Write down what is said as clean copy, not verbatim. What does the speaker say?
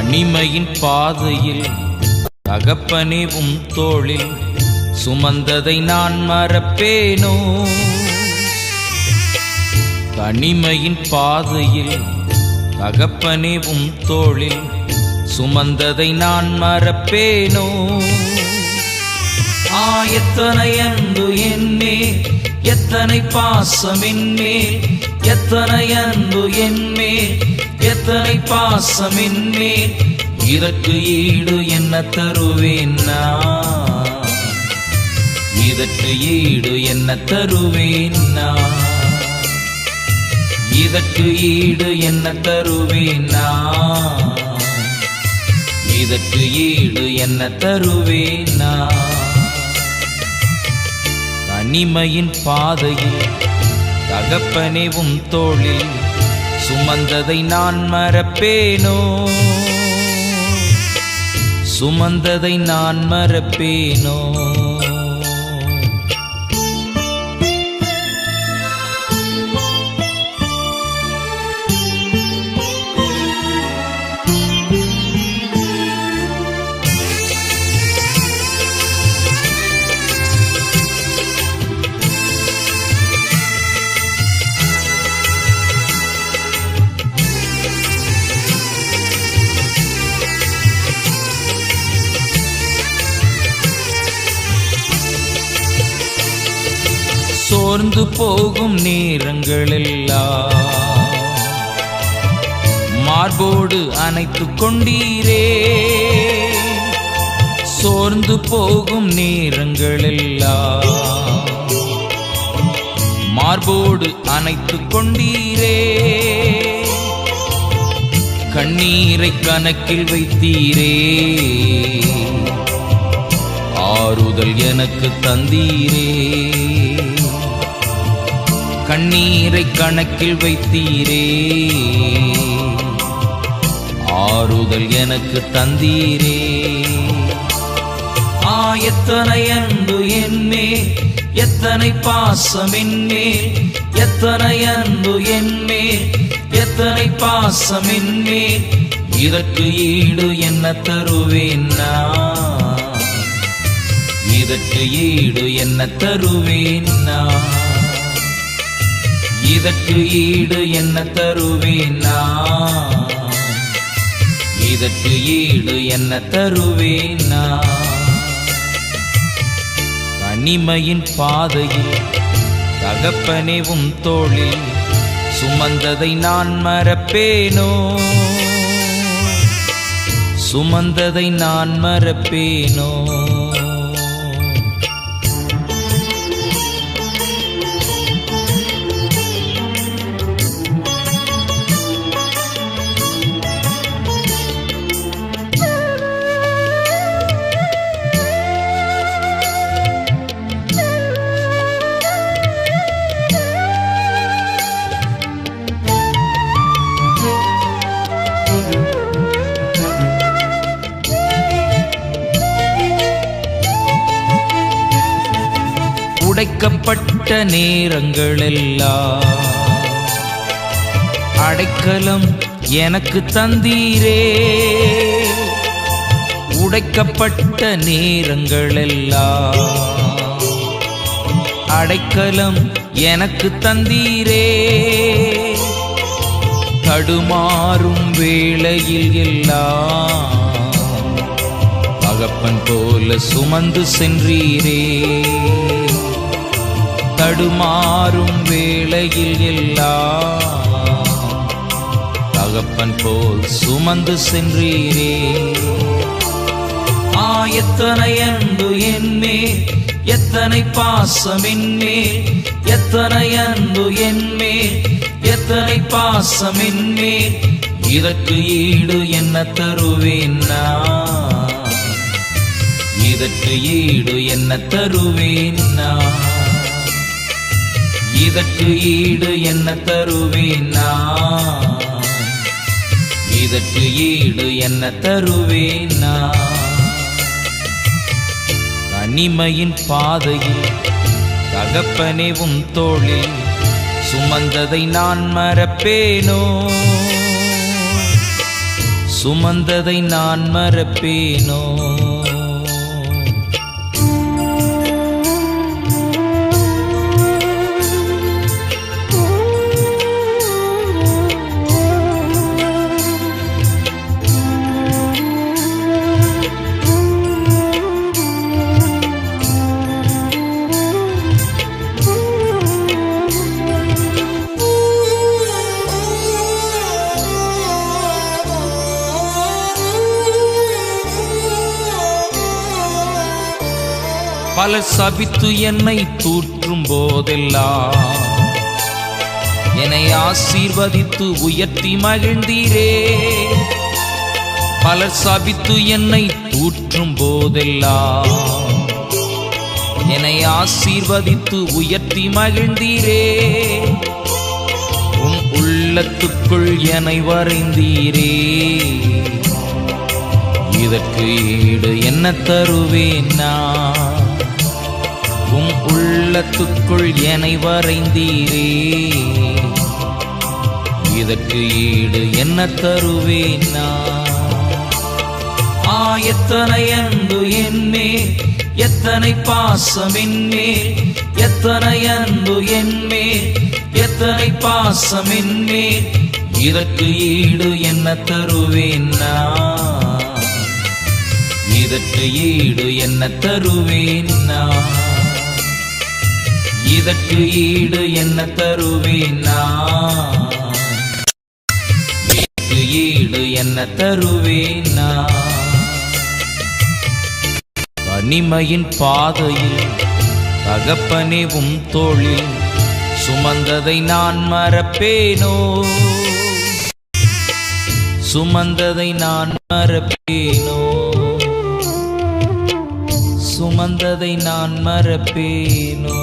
தனிமையின் பாதையில் தகப்பனே உம் தோளில் சுமந்ததை நான் மறப்பேனோ? தனிமையின் பாதையில் தகப்பனே உம் தோளில் சுமந்ததை நான் மறப்பேனோ? எத்தனை அன்பு என்மேல், எத்தனை பாசம் என்மேல், எத்தனை அன்பு என்மேல், எத்தனை பாசம் என்மேல், இதற்கு ஈடு என்ன தருவேன் நான்? இதற்கு ஈடு என்ன தருவேன் நான்? இதற்கு ஈடு என்ன தருவேன் நான்? இதற்கு ஈடு என்ன தருவேன் நான்? தனிமையின் பாதையில் தகப்பனே உம் தோளில் சுமந்ததை நான் மறப்பேனோ? சுமந்ததை நான் மறப்பேனோ? சோர்ந்து போகும் நேரங்களெல்லாம் மார்போடு அணைத்துக் கொண்டீரே. சோர்ந்து போகும் நேரங்களெல்லாம் மார்போடு அணைத்துக் கொண்டீரே. கண்ணீரை கணக்கில் வைத்தீரே, ஆறுதல் எனக்கு தந்தீரே. கண்ணீரை கணக்கில் வைத்தீரே, ஆறுதல் எனக்கு தந்தீரே. எத்தனை அன்பு என்மேல், எத்தனை பாசம் என்மேல், எத்தனை அன்பு என்மேல், எத்தனை பாசம் என்மேல், இதற்கு ஈடு என்ன தருவேன் நான்? இதற்கு ஈடு என்ன தருவேன் நான்? இதற்கு ஈடு என்ன தருவேன் நான்? இதற்கு ஈடு என்ன தருவேன் நான்? தனிமையின் பாதையில் தகப்பனே உம் தோளில் சுமந்ததை நான் மறப்பேனோ? சுமந்ததை நான் மறப்பேனோ? உடைக்கப்பட்ட நேரங்களெல்லாம் அடைக்கலம் எனக்கு தந்தீரே. உடைக்கப்பட்ட நேரங்களெல்லாம் அடைக்கலம் எனக்கு தந்தீரே. தடுமாறும் வேளையில் எல்லாம் தகப்பன் போல சுமந்து சென்றீரே. தடுமாறும் வேளையில் எல்லாம் தகப்பன் போல் சுமந்து சென்றீரே. எத்தனை அன்பு என்மேல், எத்தனை பாசம் என்மேல், எத்தனை அன்பு என்மேல், எத்தனை பாசம் என்மேல், இதற்கு ஈடு என்ன தருவேன் நான்? இதற்கு ஈடு என்ன தருவேன் நான்? இதற்கு ஈடு என்ன தருவேன் நான்? இதற்கு ஈடு என்ன தருவேன் நான்? தனிமையின் பாதையில் தகப்பனே உம் தோளில் சுமந்ததை நான் மறப்பேனோ? சுமந்ததை நான் மறப்பேனோ? பல சபித்து என்னை தூற்றும் போதெல்லாம் என்னை ஆசீர்வதித்து உயர்த்தி மகிழ்ந்தீரே. பல சபித்து என்னை தூற்றும் போதெல்லாம் என்னை ஆசீர்வதித்து உயர்த்தி மகிழ்ந்தீரே. உம் உள்ளத்துக்குள் என்னை வரைந்தீரே. இதற்கு ஈடு என்ன தருவேன் நான்? உம் உள்ளத்துக்குள் என்னை வரைந்தீரே. இதற்கு ஈடு என்ன தருவேன் நான்? எத்தனை அன்பு என்மேல், எத்தனை பாசம் என்மேல், எத்தனை அன்பு என்மேல், எத்தனை பாசம் என்மேல். இதற்கு ஈடு என்ன தருவேன் நான்? இதற்கு ஈடு என்ன தருவேன் நான்? இதற்கு ஈடு என்ன தருவேன் நான்? இதற்கு ஈடு என்ன தருவேன் நான்? தனிமையின் பாதையில் தகப்பனே உம் தோளில் சுமந்ததை நான் மறப்பேனோ? சுமந்ததை நான் மறப்பேனோ? சுமந்ததை நான் மறப்பேனோ?